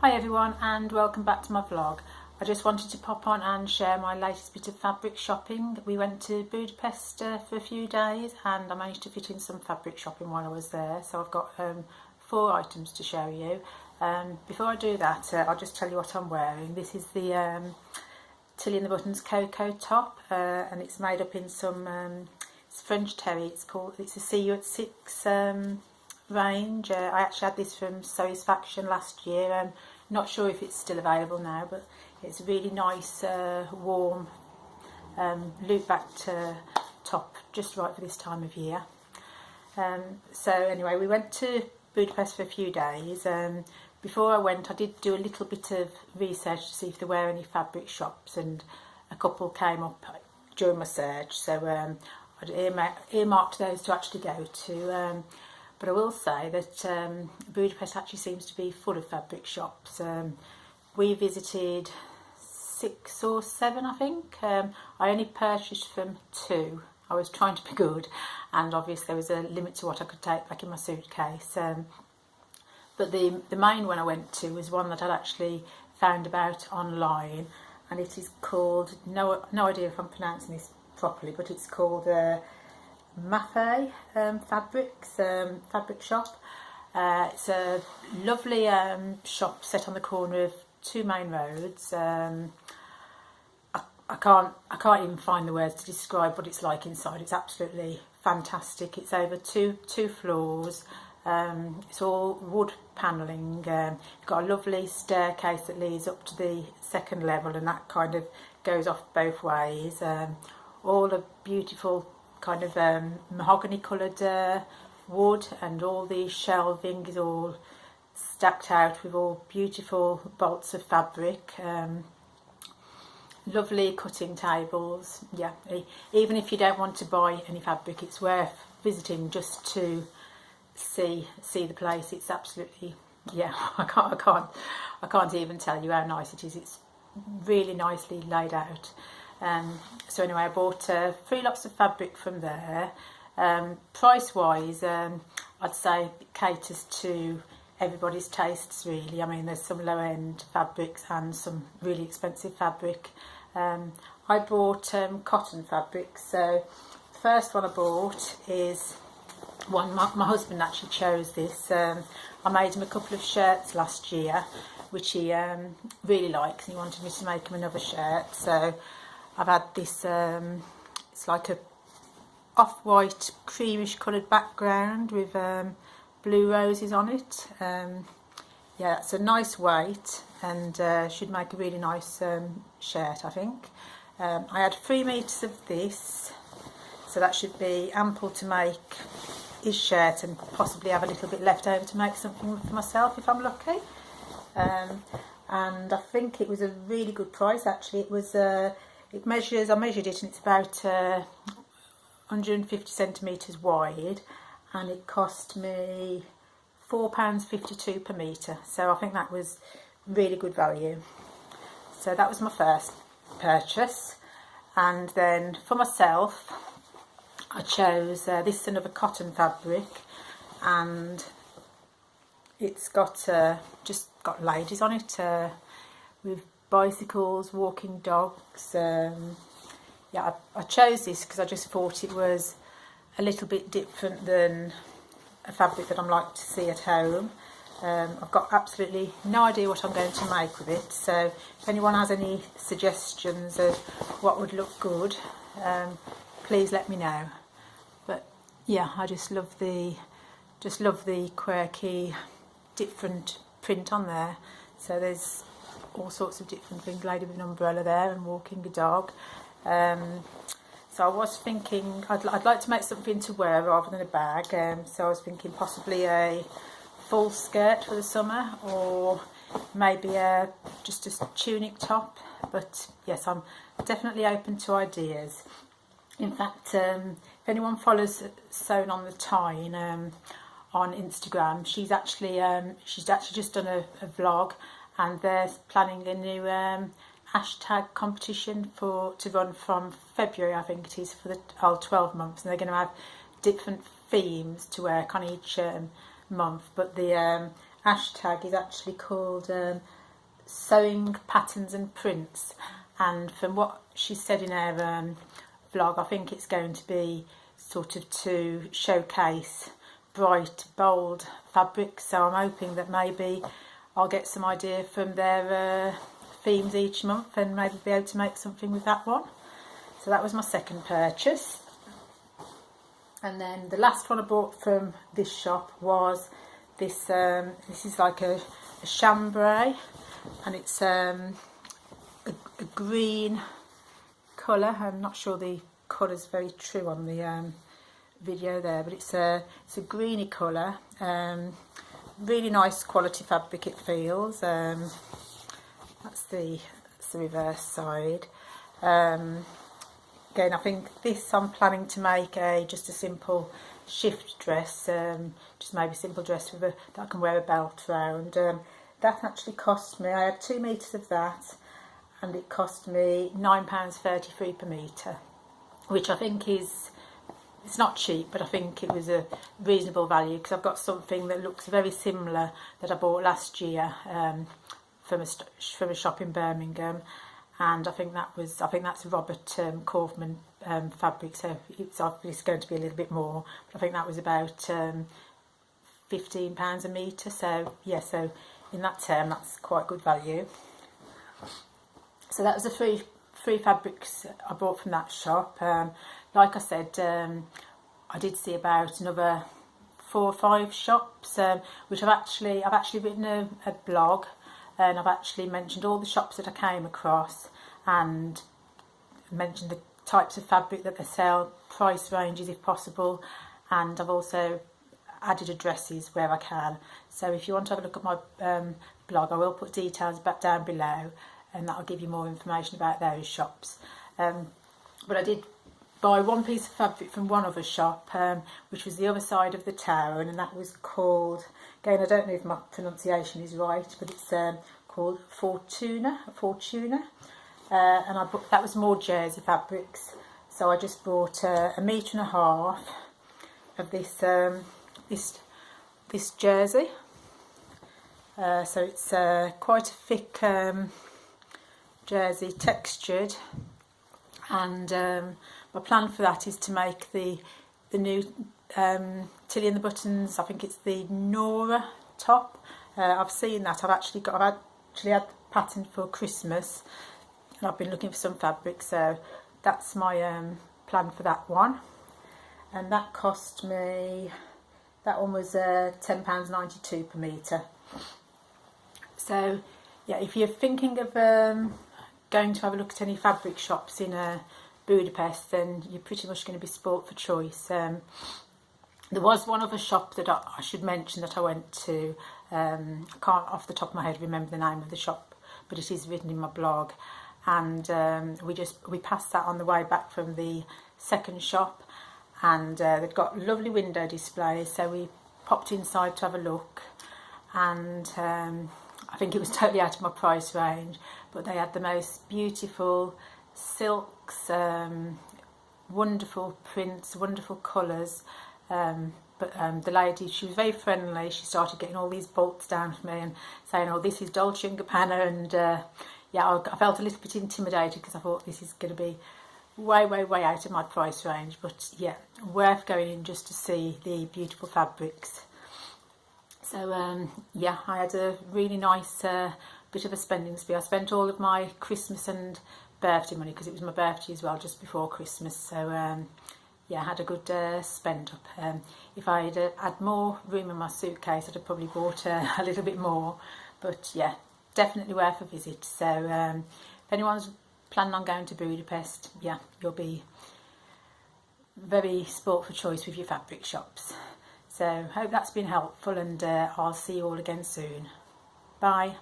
Hi everyone and welcome back to my vlog. I just wanted to pop on and share my latest bit of fabric shopping. We went to Budapest for a few days and I managed to fit in some fabric shopping while I was there. So I've got 4 items to show you. Before I do that, I'll just tell you what I'm wearing. This is the Tilly and the Buttons Cocoa top and it's made up in some it's French terry. It's a See You at 6 range. I actually had this from Satisfaction last year. I'm not sure if it's still available now, but it's a really nice warm loop backed top, just right for this time of year. So anyway, we went to Budapest for a few days. Before I went, I did do a little bit of research to see if there were any fabric shops, and a couple came up during my search, so I'd earmarked those to actually go to. But I will say that Budapest actually seems to be full of fabric shops. We visited 6 or 7, I think. I only purchased from 2. I was trying to be good, and obviously there was a limit to what I could take back in my suitcase. But the main one I went to was one that I'd actually found about online, and it is called, no idea if I'm pronouncing this properly, but it's called Maffei fabric shop. It's a lovely shop set on the corner of 2 main roads. I can't even find the words to describe what it's like inside. It's absolutely fantastic. It's over two floors. It's all wood panelling. You've got a lovely staircase that leads up to the 2nd level, and that kind of goes off both ways. All a beautiful kind of mahogany coloured wood, and all the shelving is all stacked out with all beautiful bolts of fabric. Lovely cutting tables. Yeah, even if you don't want to buy any fabric, it's worth visiting just to see the place. It's absolutely, yeah, I can't even tell you how nice it is. It's really nicely laid out. So anyway, I bought 3 lots of fabric from there. Price wise, I'd say it caters to everybody's tastes really. I mean, there's some low end fabrics and some really expensive fabric. I bought cotton fabric. So the first one I bought is one, my husband actually chose this. I made him a couple of shirts last year which he really likes, and he wanted me to make him another shirt. So I've had this, it's like a off-white creamish coloured background with blue roses on it. Yeah, it's a nice weight and should make a really nice shirt, I think. I had 3 metres of this, so that should be ample to make his shirt and possibly have a little bit left over to make something for myself if I'm lucky. And I think it was a really good price actually. It was I measured it, and it's about 150 centimetres wide, and it cost me £4.52 per metre, so I think that was really good value. So that was my first purchase. And then for myself, I chose this is another cotton fabric, and it's got just got ladies on it with bicycles, walking dogs. Yeah, I chose this because I just thought it was a little bit different than a fabric that I'm like to see at home. I've got absolutely no idea what I'm going to make with it, so if anyone has any suggestions of what would look good, please let me know. But yeah, I just love the quirky different print on there. So there's all sorts of different things, lady with an umbrella there and walking a dog. So I was thinking I'd like to make something to wear rather than a bag. So I was thinking possibly a full skirt for the summer, or maybe just a tunic top. But yes, I'm definitely open to ideas. In fact, if anyone follows Sewn on the Tyne on Instagram, she's actually just done a vlog, and they're planning a new hashtag competition to run from February, I think it is, for the whole 12 months, and they're going to have different themes to work on each month. But the hashtag is actually called Sewing Patterns and Prints, and from what she said in her vlog, I think it's going to be sort of to showcase bright, bold fabrics, so I'm hoping that maybe I'll get some idea from their themes each month and maybe be able to make something with that one. So that was my second purchase. And then the last one I bought from this shop was this. This is like a chambray, and it's a green colour. I'm not sure the colour's very true on the video there, but it's a greeny colour. Really nice quality fabric it feels. That's the reverse side. Again, I think this I'm planning to make just a simple shift dress, just maybe a simple dress with that I can wear a belt around. That actually cost me, I had 2 metres of that, and it cost me £9.33 per metre, which I think is, it's not cheap, but I think it was a reasonable value, because I've got something that looks very similar that I bought last year from a shop in Birmingham, and I think that's Robert Kaufman fabric, so it's obviously going to be a little bit more, but I think that was about £15 a metre, so yeah, so in that term that's quite good value. So that was the three fabrics I bought from that shop. Like I said, I did see about another 4 or 5 shops, which I've actually written a blog, and I've actually mentioned all the shops that I came across and mentioned the types of fabric that they sell, price ranges if possible, and I've also added addresses where I can. So if you want to have a look at my blog, I will put details back down below, and that'll give you more information about those shops. But I did buy one piece of fabric from one other shop, which was the other side of the town, and that was called, again I don't know if my pronunciation is right, but it's called Fortuna, and that was more jersey fabrics, so I just bought 1.5 metres of this jersey. So it's quite a thick jersey, textured, and my plan for that is to make the new Tilly and the Buttons, I think it's the Nora top. I've seen that. I've actually had the pattern for Christmas, and I've been looking for some fabric, so that's my plan for that one. And that cost me, that one was £10.92 per metre. So yeah, if you're thinking of going to have a look at any fabric shops in Budapest, then you're pretty much going to be spoilt for choice. There was one other shop that I should mention that I went to. I can't off the top of my head remember the name of the shop, but it is written in my blog, and we passed that on the way back from the second shop, and they've got lovely window displays, so we popped inside to have a look, and I think it was totally out of my price range, but they had the most beautiful silks, wonderful prints, wonderful colours, but the lady, she was very friendly. She started getting all these bolts down for me and saying, oh, this is Dolce & Gabbana, and yeah, I felt a little bit intimidated because I thought this is going to be way out of my price range, but yeah, worth going in just to see the beautiful fabrics. So yeah, I had a really nice bit of a spending spree. I spent all of my Christmas and birthday money, because it was my birthday as well, just before Christmas, so yeah, I had a good spend up. If I'd had more room in my suitcase, I'd have probably bought a little bit more, but yeah, definitely worth a visit. So if anyone's planning on going to Budapest, yeah, you'll be very sport for choice with your fabric shops. So hope that's been helpful, and I'll see you all again soon. Bye.